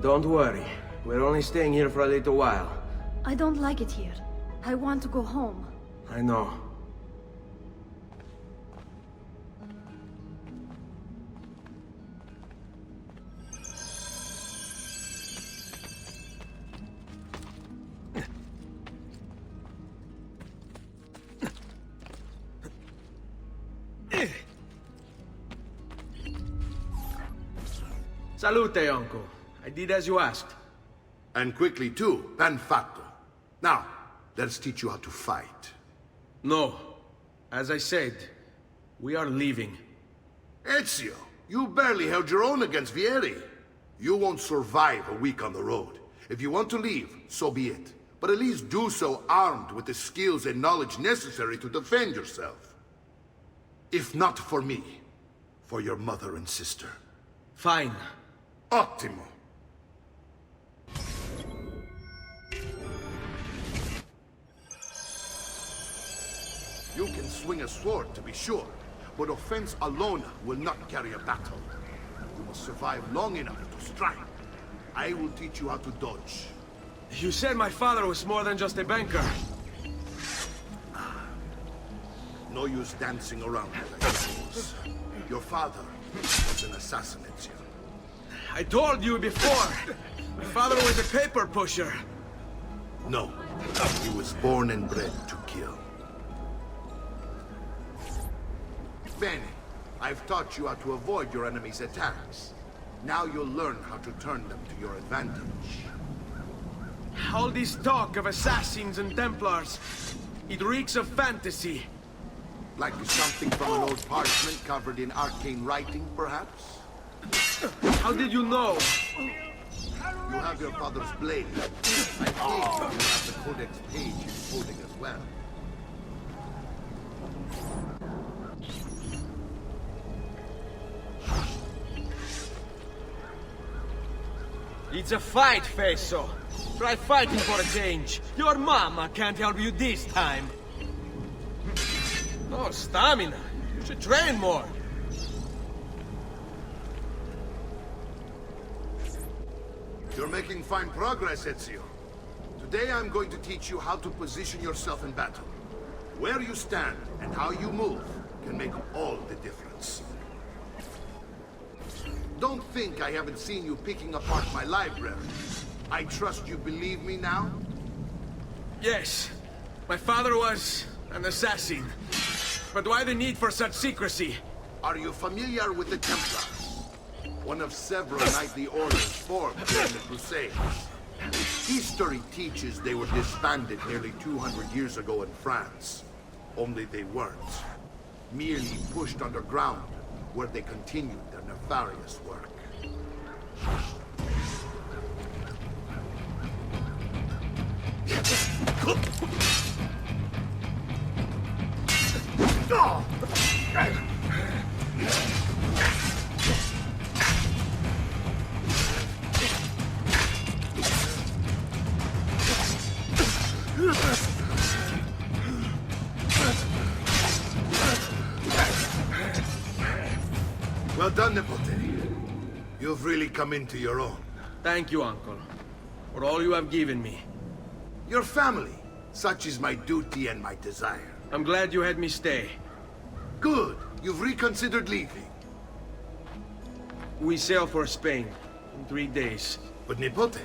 Don't worry. We're only staying here for a little while. I don't like it here. I want to go home. I know. Salute, uncle. I did as you asked. And quickly too, ben fatto. Now, let's teach you how to fight. No. As I said, we are leaving. Ezio, you barely held your own against Vieri. You won't survive a week on the road. If you want to leave, so be it. But at least do so armed with the skills and knowledge necessary to defend yourself. If not for me, for your mother and sister. Fine. Ottimo. You can swing a sword, to be sure, but offense alone will not carry a battle. You must survive long enough to strike. I will teach you how to dodge. You said my father was more than just a banker. No use dancing around it, I suppose. Your father was an assassin, Ezio. I told you before. My father was a paper pusher. No, he was born and bred to kill. Bene, I've taught you how to avoid your enemy's attacks. Now you'll learn how to turn them to your advantage. All this talk of assassins and Templars, it reeks of fantasy. Like something from an old parchment covered in arcane writing, perhaps? How did you know? You have your father's blade. I think you have the codex page he's holding as well. It's a fight, Fesso. Try fighting for a change. Your mama can't help you this time. No stamina. You should train more. You're making fine progress, Ezio. Today I'm going to teach you how to position yourself in battle. Where you stand and how you move can make all the difference. Don't think I haven't seen you picking apart my library. I trust you believe me now? Yes. My father was an assassin. But why the need for such secrecy? Are you familiar with the Templars? One of several knightly orders formed during the Crusades. History teaches they were disbanded nearly 200 years ago in France. Only they weren't. Merely pushed underground, where they continued their nefarious work. Well done, Nipote. You've really come into your own. Thank you, Uncle, for all you have given me. Your family. Such is my duty and my desire. I'm glad you had me stay. Good. You've reconsidered leaving. We sail for Spain in 3 days. But Nipote,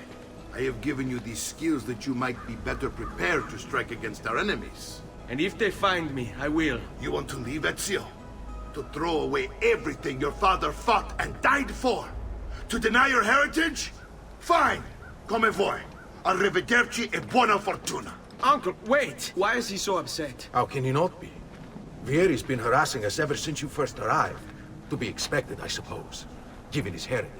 I have given you these skills that you might be better prepared to strike against our enemies. And if they find me, I will. You want to leave, Ezio? To throw away everything your father fought and died for? To deny your heritage? Fine. Come vuoi. Arrivederci e buona fortuna. Uncle, wait! Why is he so upset? How can you not be? Vieri's been harassing us ever since you first arrived. To be expected, I suppose, given his heritage.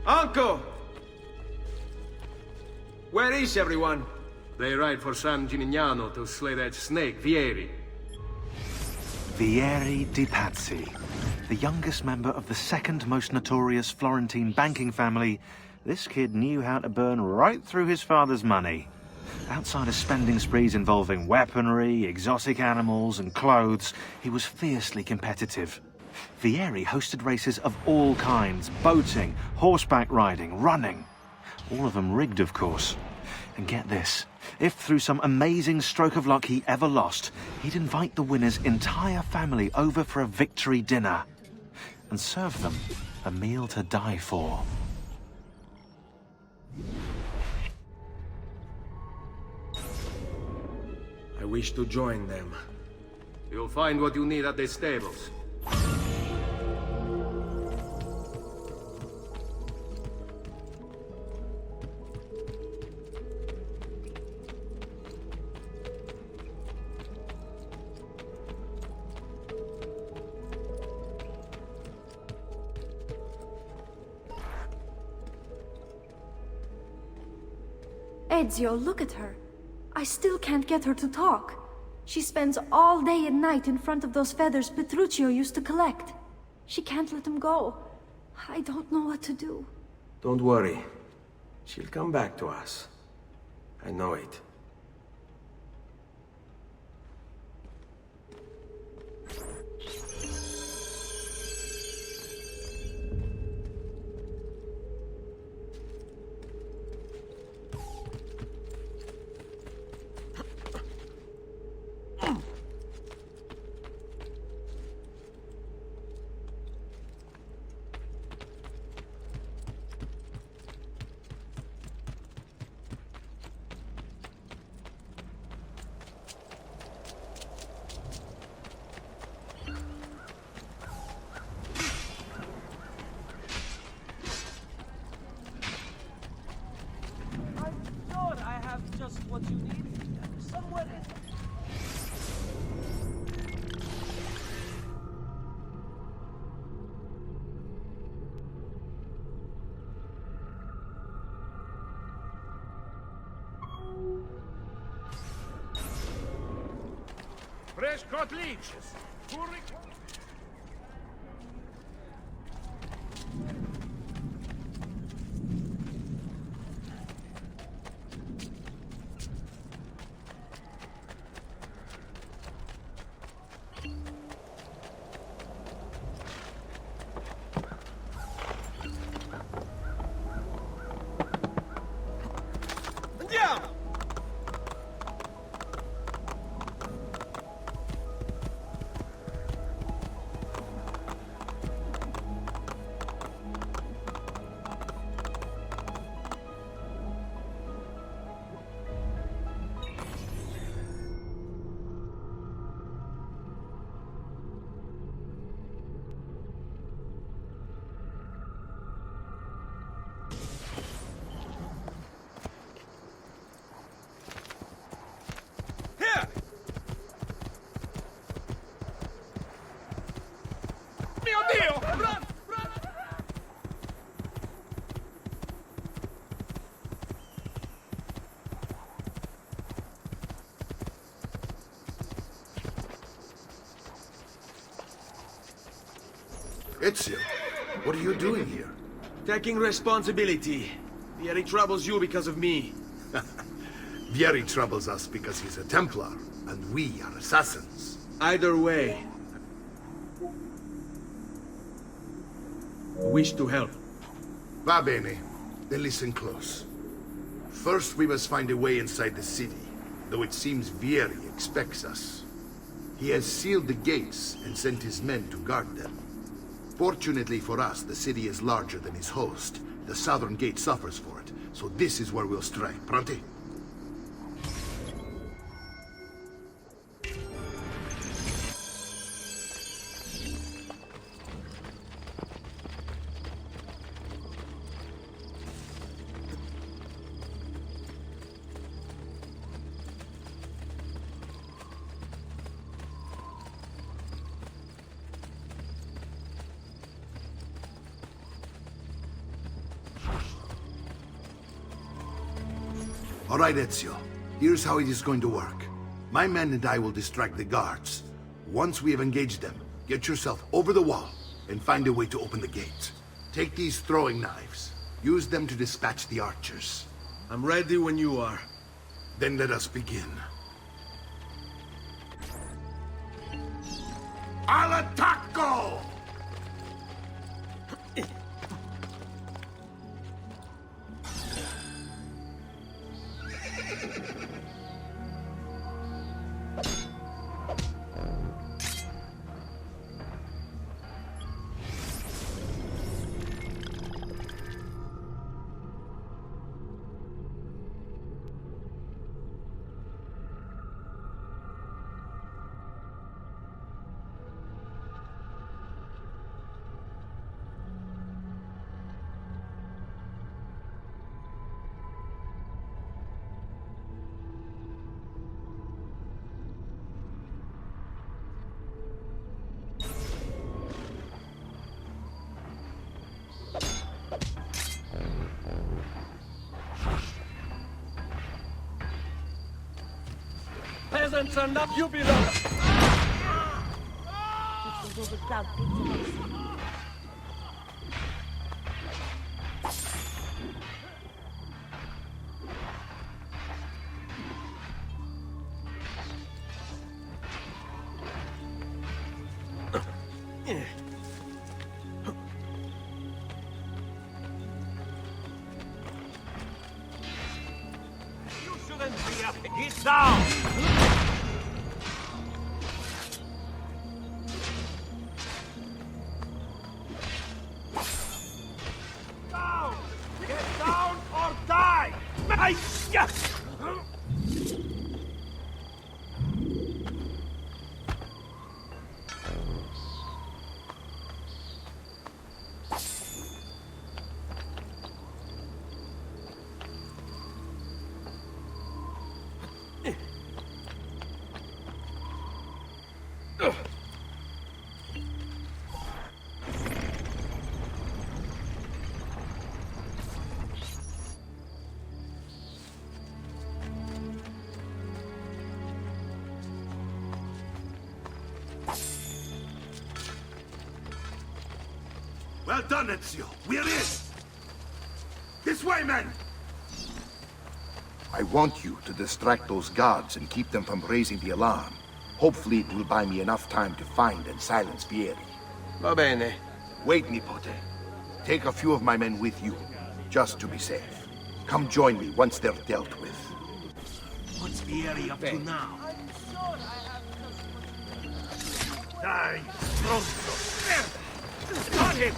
Uncle! Where is everyone? They ride for San Gimignano to slay that snake, Vieri. Vieri di Pazzi, the youngest member of the second most notorious Florentine banking family, this kid knew how to burn right through his father's money. Outside of spending sprees involving weaponry, exotic animals, and clothes, he was fiercely competitive. Vieri hosted races of all kinds, boating, horseback riding, running. All of them rigged, of course. And get this, if through some amazing stroke of luck he ever lost, he'd invite the winner's entire family over for a victory dinner and serve them a meal to die for. I wish to join them. You'll find what you need at the stables. Ezio, look at her. I still can't get her to talk. She spends all day and night in front of those feathers Petruchio used to collect. She can't let them go. I don't know what to do. Don't worry. She'll come back to us. I know it. What you need somewhere in... Fresh cut leeches. Andiamo! Ezio, what are you doing here? Taking responsibility. Vieri troubles you because of me. Vieri troubles us because he's a Templar, and we are assassins. Either way. I wish to help. Va bene. Then listen close. First, we must find a way inside the city, though it seems Vieri expects us. He has sealed the gates and sent his men to guard them. Fortunately for us, the city is larger than his host. The southern gate suffers for it, so this is where we'll strike. Pronti? All right, Ezio. Here's how it is going to work. My men and I will distract the guards. Once we have engaged them, get yourself over the wall and find a way to open the gate. Take these throwing knives. Use them to dispatch the archers. I'm ready when you are. Then let us begin. Al attacco! Peasants are not you belong. You shouldn't be up. Get down. Get down or die! Well done, Ezio. We're in! This way, men! I want you to distract those guards and keep them from raising the alarm. Hopefully it will buy me enough time to find and silence Vieri. Va bene. Wait, Nipote. Take a few of my men with you, just to be safe. Come join me once they're dealt with. What's Vieri up to now? Die, stronzo! Got him!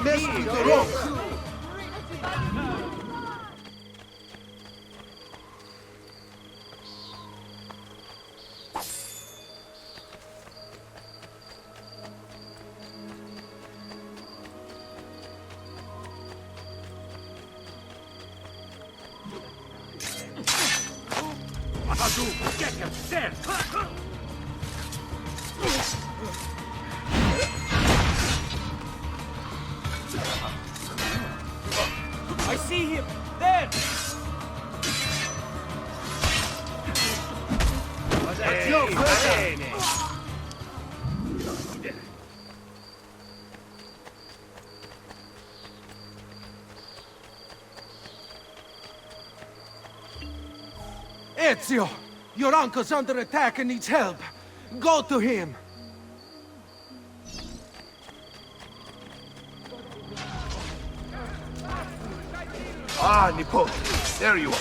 mess with the ropes! Get him! There! I see him! There! Ezio! Your uncle's under attack and needs help. Go to him! Ah, Nipo, there you are.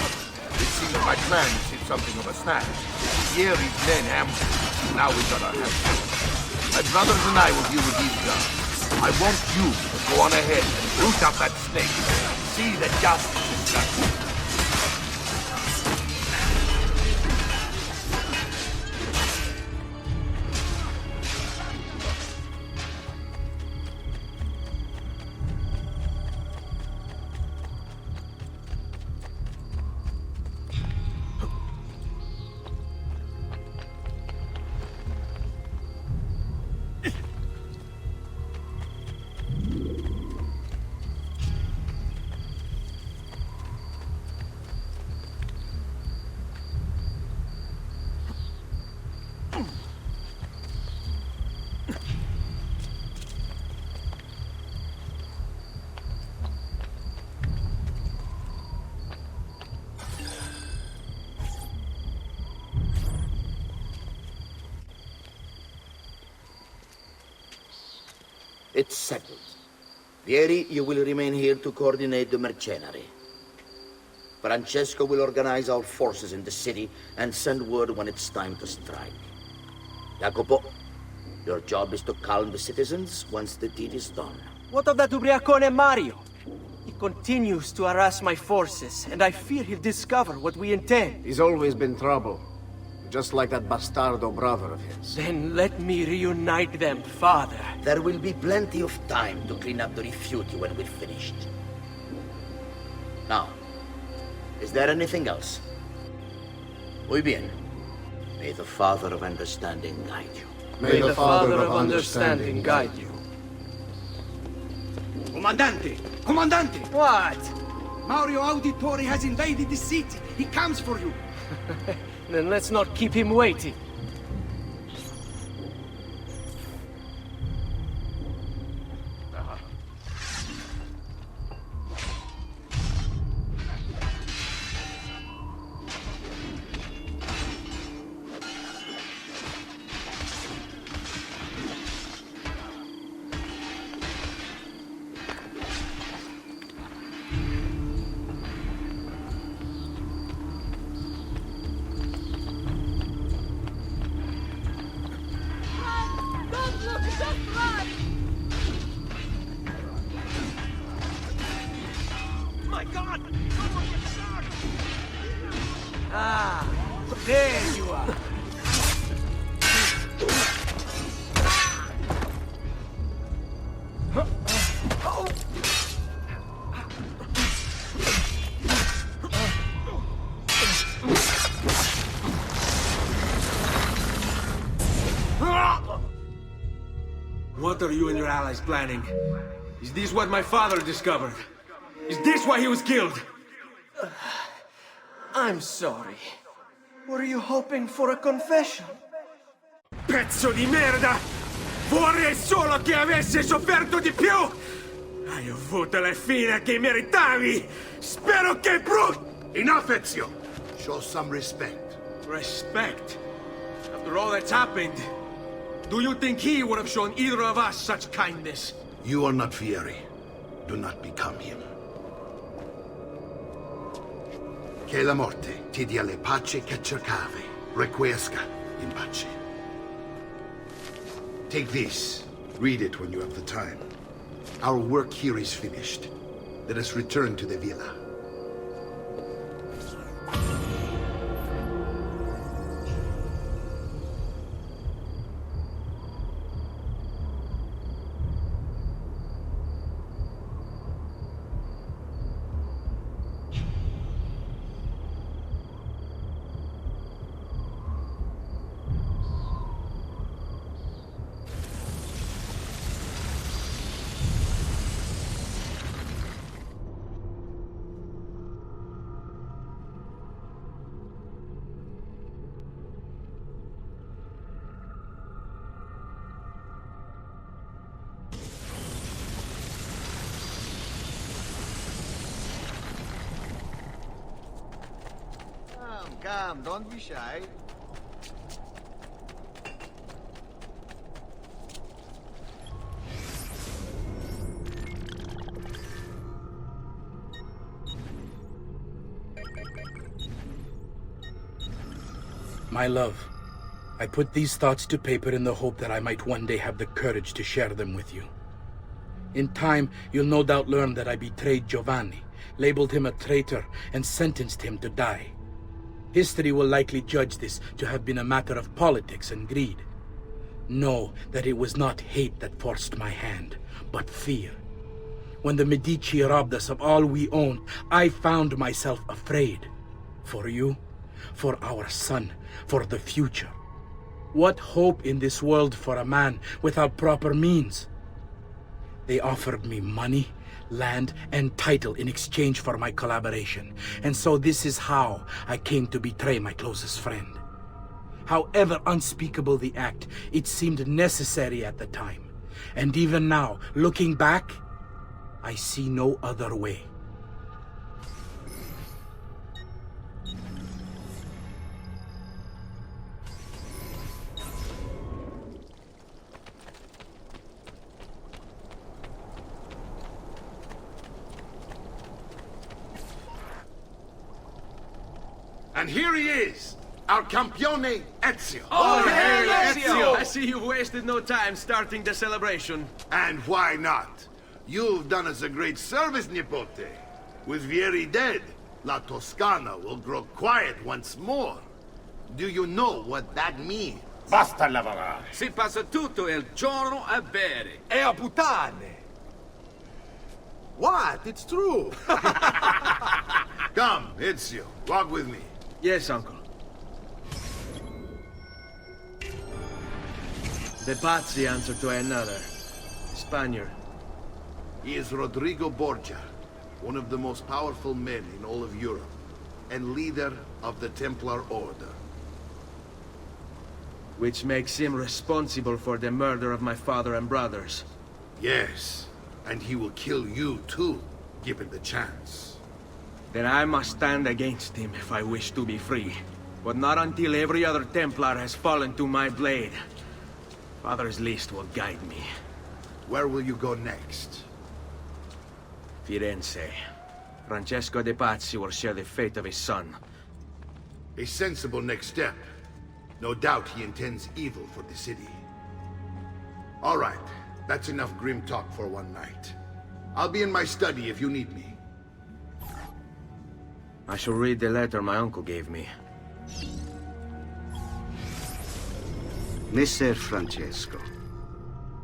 It seems my plan is hit something of a snag. Vieri's men ambushed. Now we got our hands full. My brothers and I will deal with these guys. I want you to go on ahead and root out that snake. See that justice is done. It's settled. Vieri, you will remain here to coordinate the mercenary. Francesco will organize our forces in the city and send word when it's time to strike. Jacopo, your job is to calm the citizens once the deed is done. What of that ubriacone Mario? He continues to harass my forces, and I fear he'll discover what we intend. He's always been trouble. Just like that bastardo brother of his. Then let me reunite them, father. There will be plenty of time to clean up the refuge when we're finished. Now, is there anything else? Muy bien. May the Father of Understanding guide you. May the Father of Understanding guide you. Comandante! Comandante! What? Mario Auditore has invaded the city. He comes for you. Then let's not keep him waiting. Ah, there you are. What are you and your allies planning? Is this what my father discovered? Is this why he was killed? I'm sorry. Were you hoping for a confession? Pezzo di merda! Vorrei solo che avessi sofferto di più! Hai avuto la fine che meritavi! Spero che Enough, Ezio! Show some respect. Respect? After all that's happened, do you think he would have shown either of us such kindness? You are not Vieri. Do not become him. Che la morte ti dia le pace che cercavi. Requiesca in pace. Take this. Read it when you have the time. Our work here is finished. Let us return to the villa. Come, don't be shy. My love, I put these thoughts to paper in the hope that I might one day have the courage to share them with you. In time, you'll no doubt learn that I betrayed Giovanni, labeled him a traitor, and sentenced him to die. History will likely judge this to have been a matter of politics and greed. Know that it was not hate that forced my hand, but fear. When the Medici robbed us of all we owned, I found myself afraid. For you, for our son, for the future. What hope in this world for a man without proper means? They offered me money, land, and title in exchange for my collaboration. And so this is how I came to betray my closest friend. However unspeakable the act, it seemed necessary at the time. And even now, looking back, I see no other way. And here he is, our campione Ezio. Oh, hey, Ezio! I see you've wasted no time starting the celebration. And why not? You've done us a great service, Nipote. With Vieri dead, La Toscana will grow quiet once more. Do you know what that means? Basta lavorare. Si passa tutto il giorno a bere. E a puttane. What? It's true. Come, Ezio, walk with me. Yes, uncle. The Pazzi answer to another. Spaniard. He is Rodrigo Borgia, one of the most powerful men in all of Europe, and leader of the Templar Order. Which makes him responsible for the murder of my father and brothers. Yes, and he will kill you too, given the chance. Then I must stand against him if I wish to be free. But not until every other Templar has fallen to my blade. Father's list will guide me. Where will you go next? Firenze. Francesco de Pazzi will share the fate of his son. A sensible next step. No doubt he intends evil for the city. All right, that's enough grim talk for one night. I'll be in my study if you need me. I shall read the letter my uncle gave me. Messer Francesco,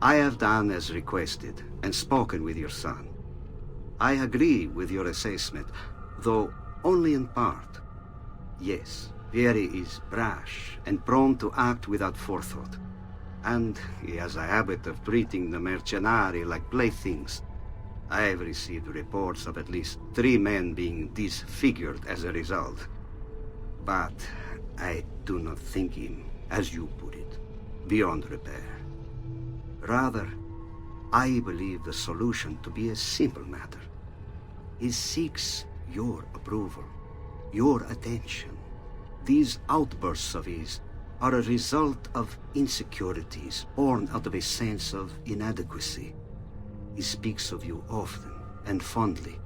I have done as requested and spoken with your son. I agree with your assessment, though only in part. Yes, Vieri is brash and prone to act without forethought. And he has a habit of treating the mercenari like playthings. I have received reports of at least 3 men being disfigured as a result. But I do not think him, as you put it, beyond repair. Rather, I believe the solution to be a simple matter. He seeks your approval, your attention. These outbursts of his are a result of insecurities born out of a sense of inadequacy. He speaks of you often and fondly,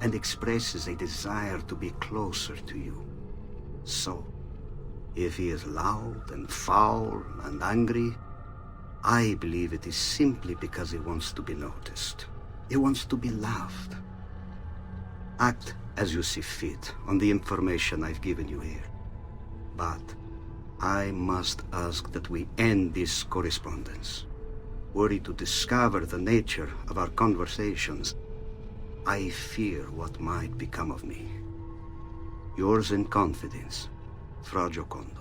and expresses a desire to be closer to you. So, if he is loud and foul and angry, I believe it is simply because he wants to be noticed. It wants to be loved. Act as you see fit on the information I've given you here. But I must ask that we end this correspondence. Were you to discover the nature of our conversations, I fear what might become of me. Yours in confidence, Fra Giocondo.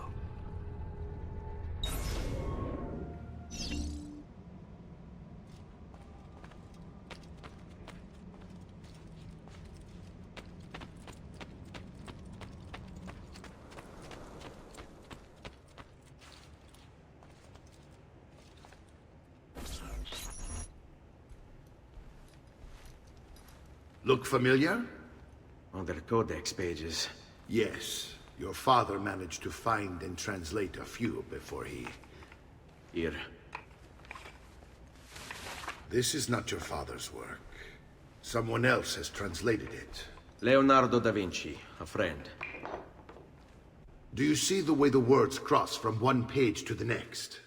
Look familiar? On their codex pages. Yes. Your father managed to find and translate a few before he... Here. This is not your father's work. Someone else has translated it. Leonardo da Vinci, a friend. Do you see the way the words cross from one page to the next?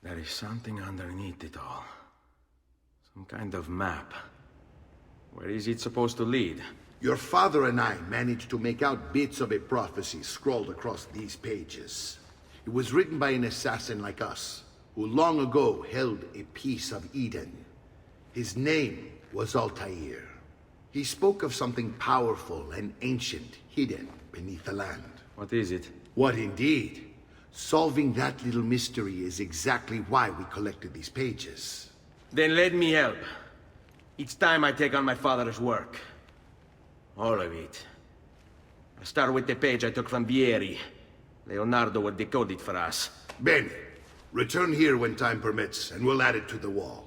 There is something underneath it all. Some kind of map. Where is it supposed to lead? Your father and I managed to make out bits of a prophecy scrawled across these pages. It was written by an assassin like us, who long ago held a piece of Eden. His name was Altair. He spoke of something powerful and ancient hidden beneath the land. What is it? What indeed? Solving that little mystery is exactly why we collected these pages. Then let me help. Each time I take on my father's work. All of it. I'll start with the page I took from Vieri. Leonardo will decode it for us. Bene. Return here when time permits, and we'll add it to the wall.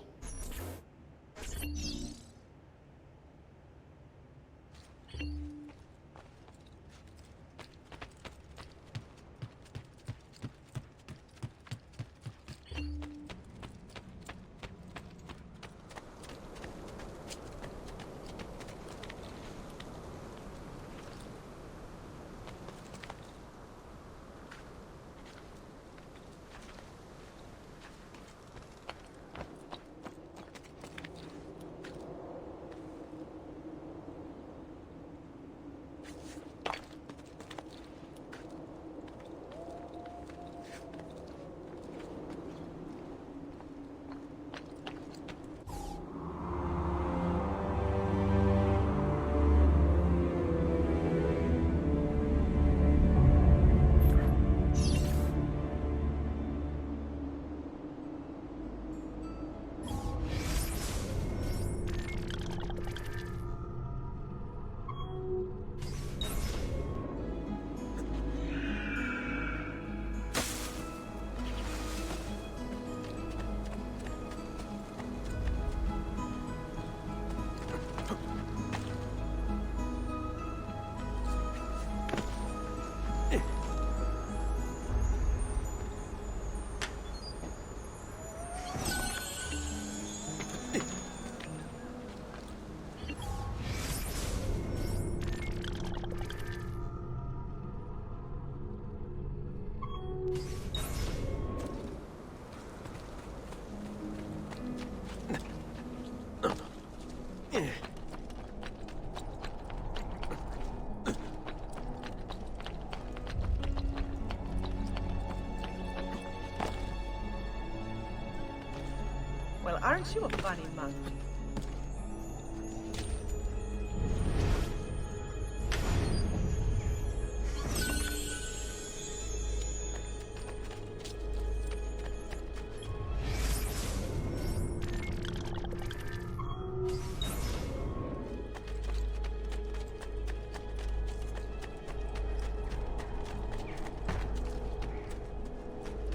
Well, aren't you a funny monkey?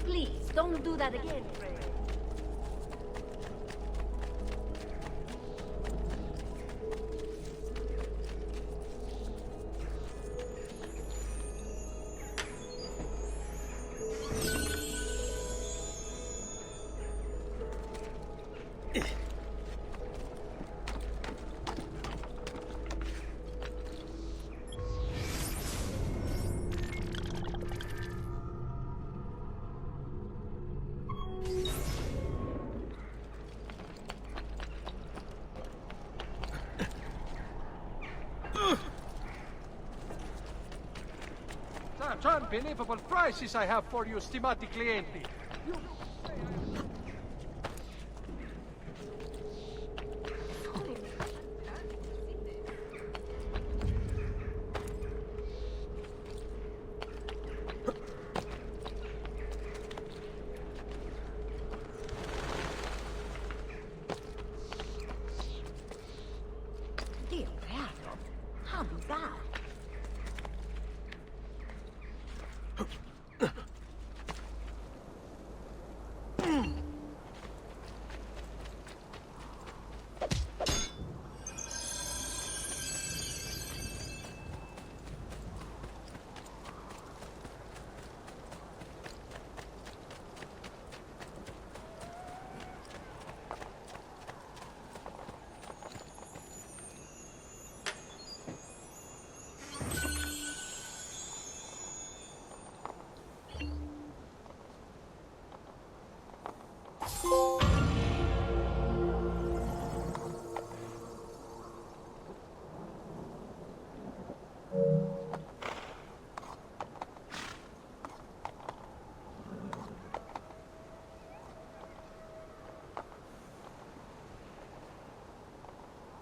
Please, don't do that again, Fred. Such unbelievable prices I have for you, stimati clienti. Dio beato! How bizarre!